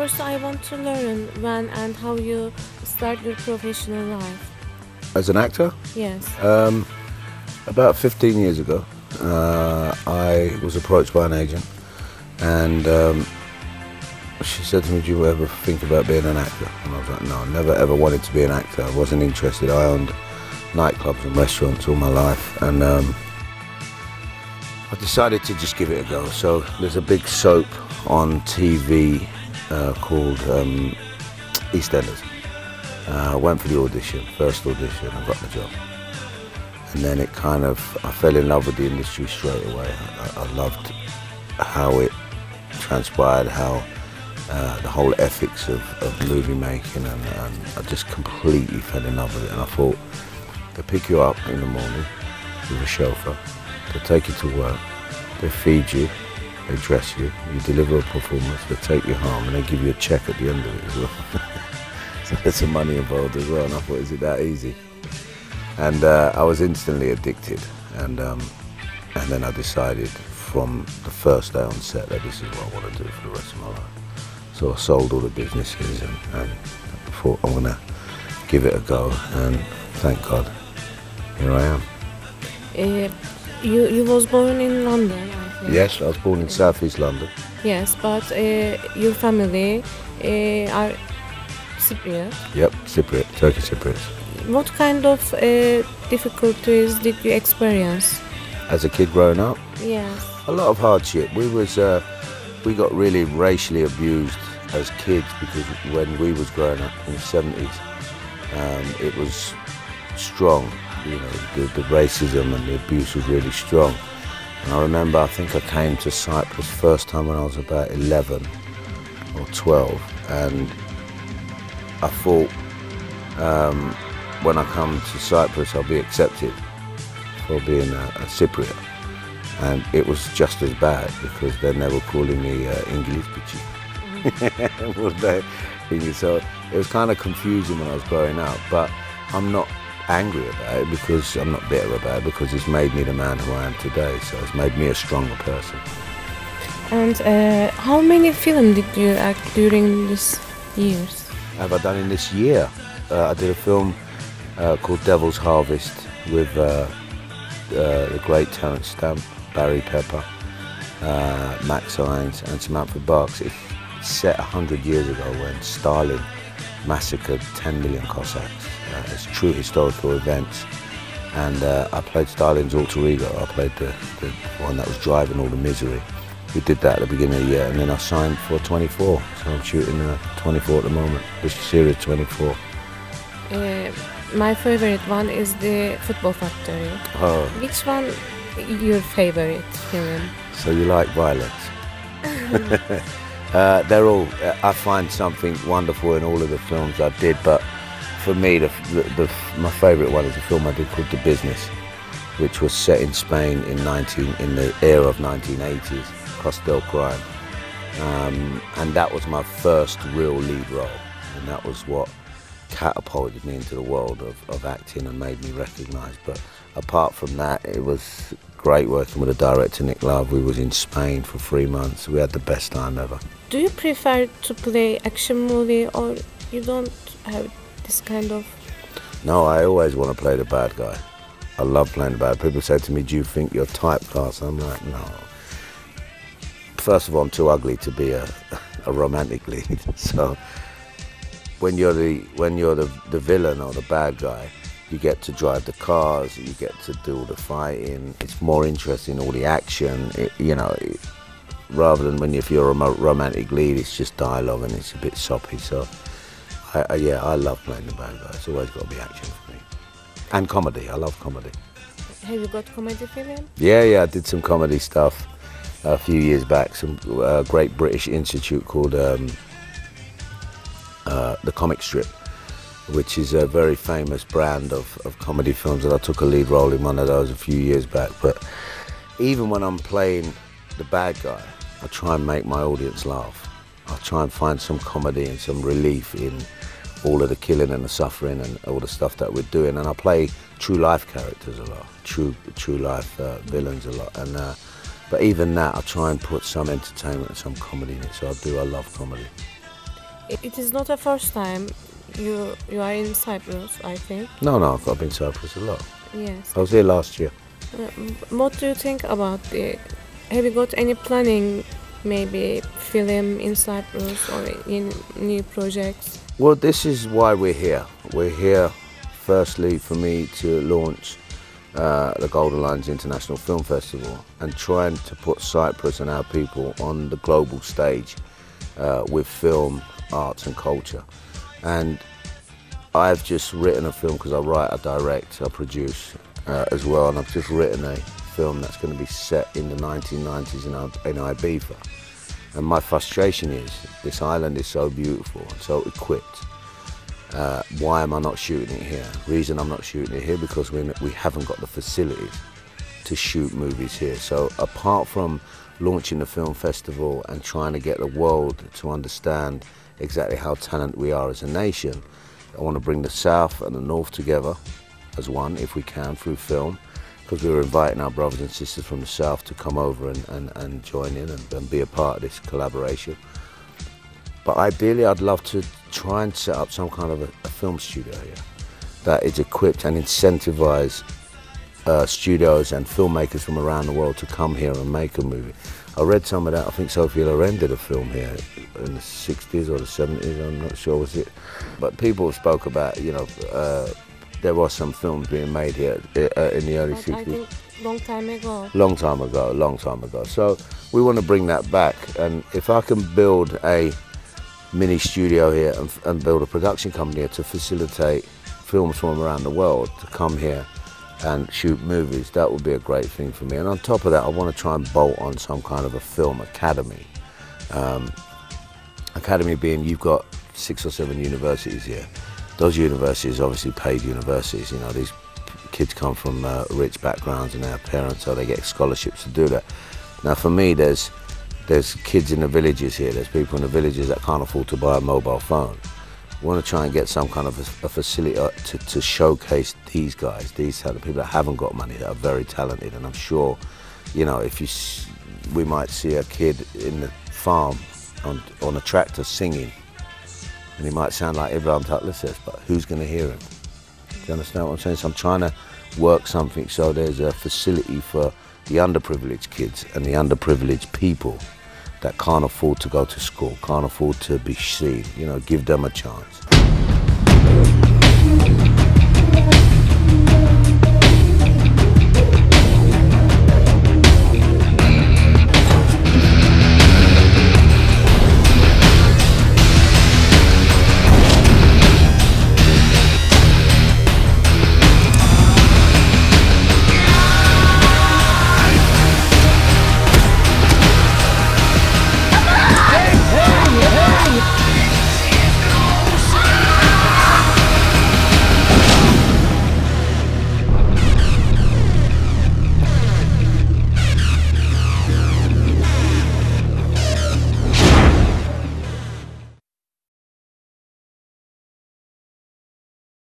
First, I want to learn when and how you start your professional life. As an actor, Yes. about 15 years ago, I was approached by an agent, and she said to me, "Do you ever think about being an actor?" And I was like, "No, I never ever wanted to be an actor. I wasn't interested. I owned nightclubs and restaurants all my life, and I decided to just give it a go." So there's a big soap on TV called EastEnders. I went for the audition, first audition, and got the job. And then it kind of, I fell in love with the industry straight away. I loved how it transpired, how the whole ethics of movie making, and I just completely fell in love with it. And I thought, they pick you up in the morning with a chauffeur, they take you to work, they feed you, they dress you, you deliver a performance, they take you home, and they give you a check at the end of it as well. So there's some money involved as well, and I thought, is it that easy? And I was instantly addicted, and then I decided from the first day on set that this is what I want to do for the rest of my life. So I sold all the businesses and thought, I'm going to give it a go, and thank God, here I am. You was born in London, I think. Yes, I was born in South East London. Yes, but your family are Cypriot. Yep, Cypriot, Turkish Cypriots. What kind of difficulties did you experience? As a kid growing up, Yes. a lot of hardship. We got really racially abused as kids because when we was growing up in the 70s, it was strong. You know, the racism and the abuse was really strong. And I remember, I think I came to Cyprus first time when I was about 11 or 12, and I thought when I come to Cyprus I'll be accepted for being a Cypriot. And it was just as bad, because then they were calling me English bitchy. So it was kind of confusing when I was growing up, but I'm not angry about it, because I'm not bitter about it, because it's made me the man who I am today. So it's made me a stronger person. And how many films did you act during these years? Have I done in this year? I did a film called Devil's Harvest with the great Terence Stamp, Barry Pepper, Max Hines and Samantha Barks. It's set 100 years ago when Stalin massacred 10 million Cossacks. It's true historical events, and I played Stalin's alter ego. I played the one that was driving all the misery. We did that at the beginning of the year, and then I signed for 24, so I'm shooting 24 at the moment, this series 24. My favorite one is the Football Factory. Oh. Which one your favorite film? So you like violence? They're all, I find something wonderful in all of the films I did, but for me, my favourite one is a film I did called The Business, which was set in Spain in the era of 1980s, Costel Crime. And that was my first real lead role, and that was what catapulted me into the world of acting and made me recognised. But apart from that, it was great working with the director Nick Love. We was in Spain for 3 months. We had the best time ever. Do you prefer to play action movie, or you don't have this kind of? No, I always want to play the bad guy. I love playing the bad. People say to me, "Do you think you're typecast?" I'm like, no. First of all, I'm too ugly to be a romantic lead. So when you're the villain or the bad guy, you get to drive the cars, you get to do all the fighting. It's more interesting, all the action. Rather than if you're a romantic lead, it's just dialogue and it's a bit soppy. So I love playing the bad guy. It's always got to be action for me, and comedy. I love comedy. Have you got comedy film? Yeah, I did some comedy stuff a few years back. Some great British institute called The Comic Strip, which is a very famous brand of comedy films, and I took a lead role in one of those a few years back. But even when I'm playing the bad guy, I try and make my audience laugh. I try and find some comedy and some relief in all of the killing and the suffering and all the stuff that we're doing. And I play true life characters a lot, true life villains a lot. And but even that, I try and put some entertainment and some comedy in it. So I love comedy. It is not the first time you are in Cyprus, I think. No, I've been to Cyprus a lot. Yes. I was here last year. What do you think about the? Have you got any planning, maybe film in Cyprus or in new projects? Well, this is why we're here. We're here, firstly, for me to launch the Golden Lions International Film Festival and trying to put Cyprus and our people on the global stage with film, arts and culture. And I've just written a film, because I write, I direct, I produce as well, and I've just written a film that's going to be set in the 1990s in Ibiza. And my frustration is, this island is so beautiful and so equipped. Why am I not shooting it here? Reason I'm not shooting it here, because we haven't got the facilities to shoot movies here. So apart from launching the film festival and trying to get the world to understand exactly how talented we are as a nation, I want to bring the South and the North together as one, if we can, through film, because we were inviting our brothers and sisters from the South to come over and join in and be a part of this collaboration. But ideally, I'd love to try and set up some kind of a film studio here that is equipped and incentivize studios and filmmakers from around the world to come here and make a movie. I read some of that. I think Sophia Loren did a film here in the 60s or the 70s, I'm not sure was it. But people spoke about, you know, there was some films being made here in the early 60s. I think long time ago. Long time ago. So we want to bring that back. And if I can build a mini studio here and build a production company here to facilitate films from around the world to come here and shoot movies, that would be a great thing for me. And on top of that, I want to try and bolt on some kind of a film academy. Academy being, you've got 6 or 7 universities here. Those universities, obviously paid universities, you know, these kids come from rich backgrounds and their parents, so they get scholarships to do that. Now for me, there's kids in the villages here, there's people in the villages that can't afford to buy a mobile phone. We want to try and get some kind of a facility to showcase these guys, these people that haven't got money, that are very talented. And I'm sure, you know, we might see a kid in the farm on a tractor singing, and he might sound like Ibrahim Tatlisses, but who's going to hear him? Do you understand what I'm saying? So I'm trying to work something so there's a facility for the underprivileged kids and the underprivileged people that can't afford to go to school, can't afford to be seen, you know, give them a chance.